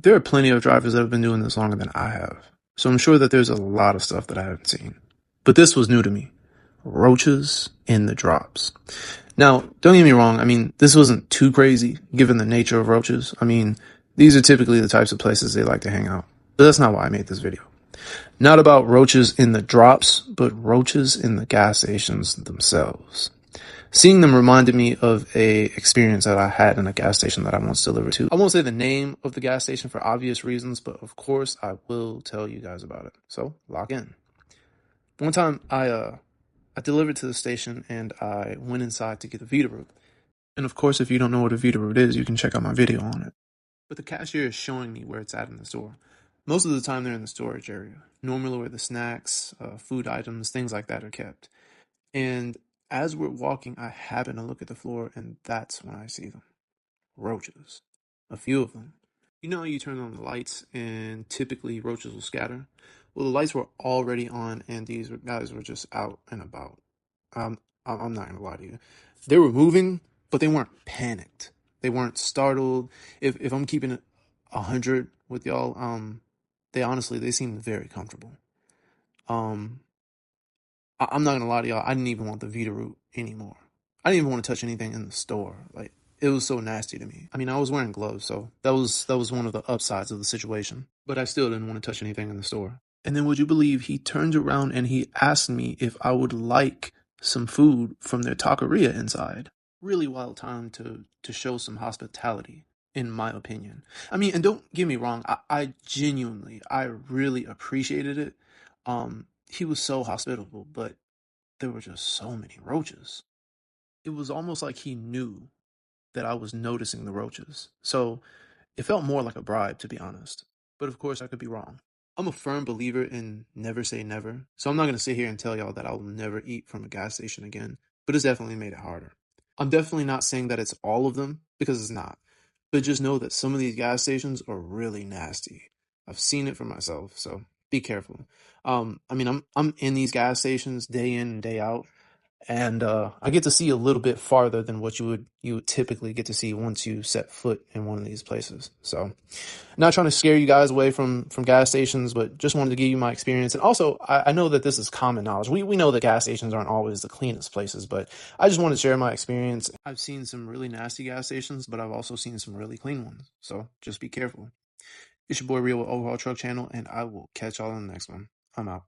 there are plenty of drivers that have been doing this longer than I have. So I'm sure that there's a lot of stuff that I haven't seen. But this was new to me. Roaches in the drops. Now, don't get me wrong. I mean, this wasn't too crazy given the nature of roaches. I mean, these are typically the types of places they like to hang out. But that's not why I made this video. Not about roaches in the drops, but roaches in the gas stations themselves. Seeing them reminded me of a experience that I had in a gas station that I once delivered to. I won't say the name of the gas station for obvious reasons, but of course I will tell you guys about it. So lock in. One time I delivered to the station and I went inside to get the veeder root. And of course, if you don't know what a veeder root is, you can check out my video on it. But the cashier is showing me where it's at in the store. Most of the time they're in the storage area, normally where the snacks, food items, things like that are kept. And as we're walking, I happen to look at the floor, and that's when I see them. Roaches. A few of them. You know how you turn on the lights, and typically roaches will scatter? Well, the lights were already on, and these guys were just out and about. I'm not gonna lie to you. They were moving, but they weren't panicked. They weren't startled. If I'm keeping it 100 with y'all, they seemed very comfortable. Um, I'm not gonna lie to y'all. I didn't even want the Vita root anymore. I didn't even want to touch anything in the store. Like, it was so nasty to me. I mean, I was wearing gloves, so that was one of the upsides of the situation. But I still didn't want to touch anything in the store. And then would you believe he turned around and he asked me if I would like some food from their taqueria inside. Really wild time to show some hospitality, in my opinion. I mean, and don't get me wrong, I really appreciated it. He was so hospitable, but there were just so many roaches. It was almost like he knew that I was noticing the roaches. So it felt more like a bribe, to be honest. But of course, I could be wrong. I'm a firm believer in never say never. So I'm not going to sit here and tell y'all that I'll never eat from a gas station again. But it's definitely made it harder. I'm definitely not saying that it's all of them, because it's not. But just know that some of these gas stations are really nasty. I've seen it for myself, so be careful. I mean, I'm in these gas stations day in and day out, and I get to see a little bit farther than what you would typically get to see once you set foot in one of these places. So, not trying to scare you guys away from gas stations, but just wanted to give you my experience. And also, I know that this is common knowledge. We know that gas stations aren't always the cleanest places, but I just wanted to share my experience. I've seen some really nasty gas stations, but I've also seen some really clean ones. So just be careful. It's your boy Real with Overhaul Truck Channel, and I will catch y'all in the next one. I'm out.